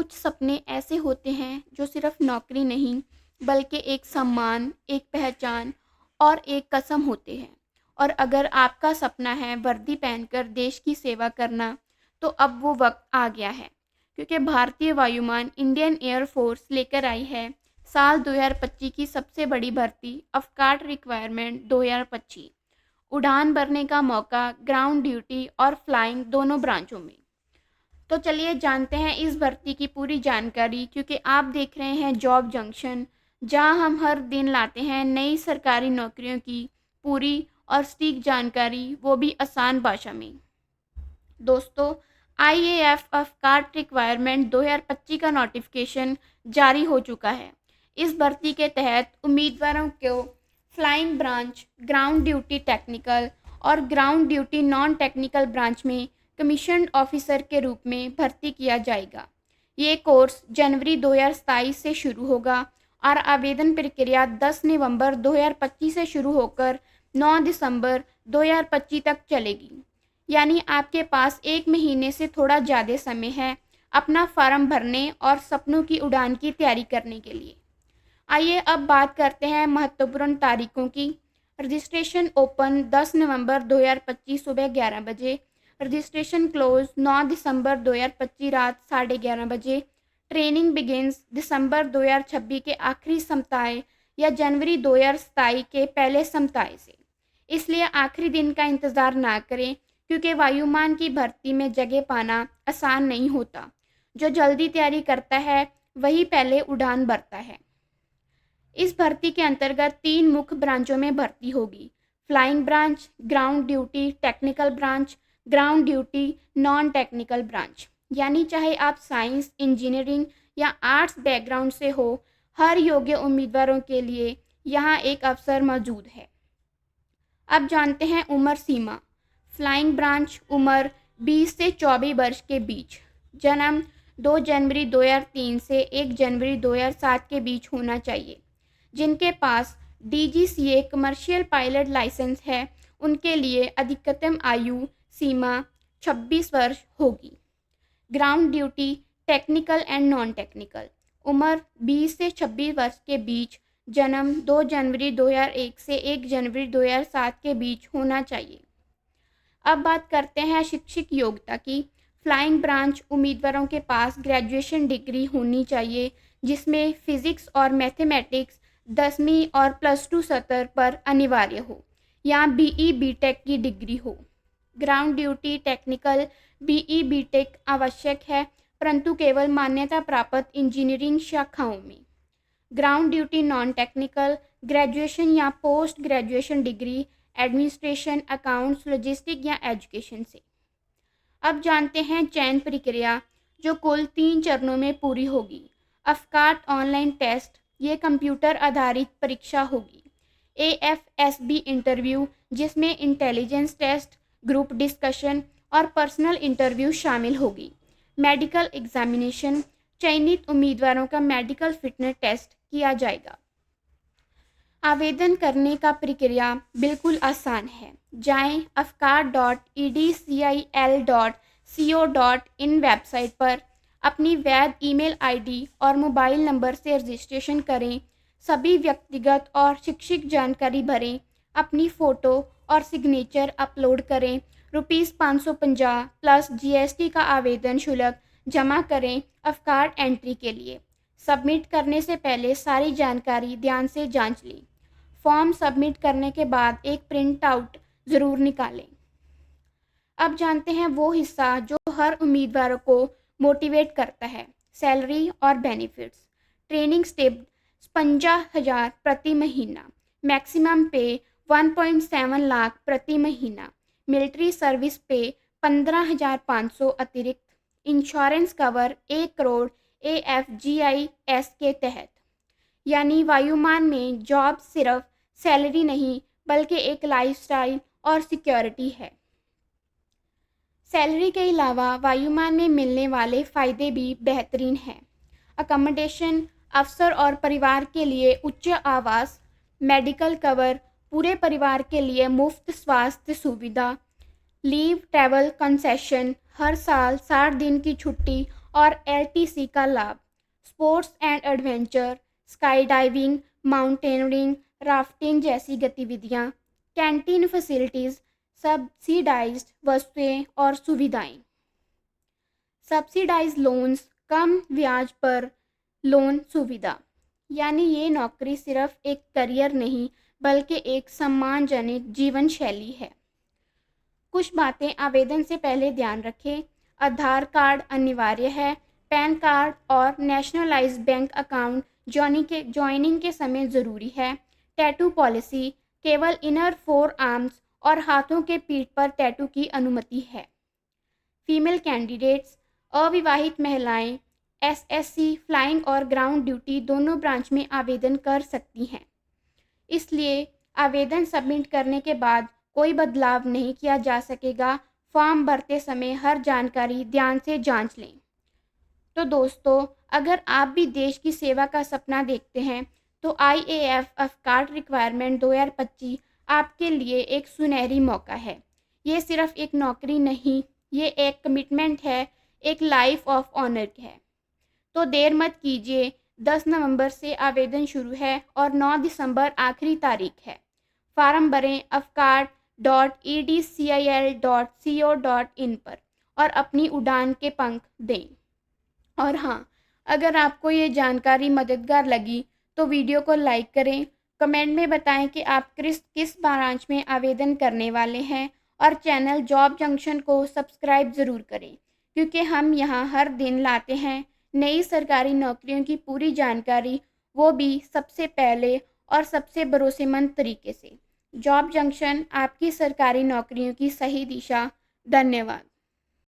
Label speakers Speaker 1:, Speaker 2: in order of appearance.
Speaker 1: कुछ सपने ऐसे होते हैं जो सिर्फ नौकरी नहीं बल्कि एक सम्मान, एक पहचान और एक कसम होते हैं। और अगर आपका सपना है वर्दी पहनकर देश की सेवा करना, तो अब वो वक्त आ गया है, क्योंकि भारतीय वायुयान इंडियन एयर फोर्स लेकर आई है साल 2025 की सबसे बड़ी भर्ती अवकाश रिक्वायरमेंट 2025। उड़ान भरने का मौका ग्राउंड ड्यूटी और फ्लाइंग दोनों ब्रांचों में। तो चलिए जानते हैं इस भर्ती की पूरी जानकारी, क्योंकि आप देख रहे हैं जॉब जंक्शन, जहां हम हर दिन लाते हैं नई सरकारी नौकरियों की पूरी और सटीक जानकारी, वो भी आसान भाषा में। दोस्तों, आईएएफ अवकाश रिक्वायरमेंट 2025 का नोटिफिकेशन जारी हो चुका है। इस भर्ती के तहत उम्मीदवारों को flying branch, ground duty technical और ground duty non technical branch में कमीशन्ड ऑफिसर के रूप में भर्ती किया जाएगा। ये कोर्स जनवरी 2027 से शुरू होगा और आवेदन प्रक्रिया 10 नवंबर 2025 से शुरू होकर 9 दिसंबर 2025 तक चलेगी। यानी आपके पास 1 महीने से थोड़ा ज़्यादा समय है अपना फॉर्म भरने और सपनों की उड़ान की तैयारी करने के लिए। आइए अब बात करते हैं महत्वपूर्ण तारीखों की। रजिस्ट्रेशन ओपन 10 नवंबर 2025 सुबह 11 बजे, रजिस्ट्रेशन क्लोज 9 दिसंबर 2025 रात 11:30 बजे। ट्रेनिंग बिगिंस दिसंबर 2026 के आखिरी सप्ताह या जनवरी 2027 के पहले सप्ताह से। इसलिए आखिरी दिन का इंतज़ार ना करें, क्योंकि वायुयान की भर्ती में जगह पाना आसान नहीं होता। जो जल्दी तैयारी करता है वही पहले उड़ान भरता है। इस भर्ती के अंतर्गत 3 मुख्य ब्रांचों में भर्ती होगी: flying branch, ground duty technical branch, ground duty non technical branch. यानी चाहे आप साइंस, इंजीनियरिंग या आर्ट्स बैकग्राउंड से हो, हर योग्य उम्मीदवारों के लिए यहाँ एक अवसर मौजूद है। अब जानते हैं उम्र सीमा। फ्लाइंग ब्रांच उम्र 20 से 24 वर्ष के बीच, जन्म 2 जनवरी 2003 से 1 जनवरी 2007 के बीच होना चाहिए। जिनके पास डीजीसीए कमर्शियल पायलट लाइसेंस है, उनके लिए अधिकतम आयु सीमा 26 वर्ष होगी। Ground duty technical and non technical, उम्र 20 से 26 वर्ष के बीच, जन्म 2 जनवरी 2001 से 1 जनवरी 2007 के बीच होना चाहिए। अब बात करते हैं शैक्षिक योग्यता की। फ्लाइंग ब्रांच उम्मीदवारों के पास ग्रेजुएशन डिग्री होनी चाहिए, जिसमें फिजिक्स और मैथमेटिक्स 10वीं और +2 सत्र पर अनिवार्य हो, या बीई बीटेक की डिग्री हो। Ground duty technical BE BTech आवश्यक है, परंतु केवल मान्यता प्राप्त इंजीनियरिंग शाखाओं में। Ground duty non technical graduation या post graduation degree administration, accounts, logistic या एजुकेशन से। अब जानते हैं चयन प्रक्रिया, जो कुल 3 चरणों में पूरी होगी। अवकाश ऑनलाइन टेस्ट, ये कंप्यूटर आधारित परीक्षा होगी। एएफएसबी इंटरव्यू, जिसमें इंटेलिजेंस टेस्ट, ग्रुप डिस्कशन और पर्सनल इंटरव्यू शामिल होगी। मेडिकल एग्जामिनेशन, चयनित उम्मीदवारों का मेडिकल फिटनेस टेस्ट किया जाएगा। आवेदन करने का प्रक्रिया बिल्कुल आसान है। जाएं afkar.edcil.co.in वेबसाइट पर अपनी वैध ईमेल आईडी और मोबाइल नंबर से रजिस्ट्रेशन करें। सभी व्यक्तिगत और शैक्षिक जानकारी भरें। अपनी फ़ोटो और सिग्नेचर अपलोड करें। ₹550 प्लस जीएसटी का आवेदन शुल्क जमा करें अवकाश एंट्री के लिए। सबमिट करने से पहले सारी जानकारी ध्यान से जांच लें। फॉर्म सबमिट करने के बाद एक प्रिंट आउट ज़रूर निकालें। अब जानते हैं वो हिस्सा जो हर उम्मीदवार को मोटिवेट करता है: सैलरी और बेनिफिट्स। ट्रेनिंग स्टेप 55,000 प्रति महीना, मैक्सिमम पे 1.7 लाख प्रति महीना, मिलिट्री सर्विस पे 15,500 अतिरिक्त, इंश्योरेंस कवर 1 करोड़ AFGIS के तहत। यानी वायुयान में जॉब सिर्फ सैलरी नहीं बल्कि एक लाइफस्टाइल और सिक्योरिटी है। सैलरी के अलावा वायुयान में मिलने वाले फ़ायदे भी बेहतरीन हैं। अकोमोडेशन, अफसर और परिवार के लिए उच्च आवास, मेडिकल कवर, पूरे परिवार के लिए मुफ्त स्वास्थ्य सुविधा, लीव ट्रैवल कंसेशन, हर साल 60 दिन की छुट्टी और एलटीसी का लाभ। Sports and adventure, sky diving, mountaineering, rafting जैसी गतिविधियाँ, कैंटीन फैसिलिटीज़, सब्सिडाइज्ड वस्तुएं और सुविधाएं। सब्सिडाइज लोन्स, कम ब्याज पर लोन सुविधा। यानी ये नौकरी सिर्फ एक करियर नहीं बल्कि एक सम्मानजनक जीवन शैली है। कुछ बातें आवेदन से पहले ध्यान रखें। आधार कार्ड अनिवार्य है। पैन कार्ड और नेशनलाइज्ड बैंक अकाउंट ज्वाइनिंग के समय ज़रूरी है। टैटू पॉलिसी, केवल इनर फोर आर्म्स और हाथों के पीठ पर टैटू की अनुमति है। फीमेल कैंडिडेट्स, अविवाहित महिलाएं एसएससी, फ्लाइंग और ग्राउंड ड्यूटी दोनों ब्रांच में आवेदन कर सकती हैं। इसलिए आवेदन सबमिट करने के बाद कोई बदलाव नहीं किया जा सकेगा। फॉर्म भरते समय हर जानकारी ध्यान से जांच लें। तो दोस्तों, अगर आप भी देश की सेवा का सपना देखते हैं तो आईएएफ अफकाट रिक्वायरमेंट 2025 आपके लिए एक सुनहरी मौका है। ये सिर्फ एक नौकरी नहीं, ये एक कमिटमेंट है, एक लाइफ ऑफ ऑनर है। तो देर मत कीजिए, 10 नवंबर से आवेदन शुरू है और 9 दिसंबर आखिरी तारीख है। फार्म भरें afcat.edcil.co.in पर और अपनी उड़ान के पंख दें। और हाँ, अगर आपको ये जानकारी मददगार लगी तो वीडियो को लाइक करें, कमेंट में बताएं कि आप किस ब्रांच में आवेदन करने वाले हैं और चैनल जॉब जंक्शन को सब्सक्राइब ज़रूर करें, क्योंकि हम यहाँ हर दिन लाते हैं नई सरकारी नौकरियों की पूरी जानकारी, वो भी सबसे पहले और सबसे भरोसेमंद तरीके से। जॉब जंक्शन, आपकी सरकारी नौकरियों की सही दिशा। धन्यवाद।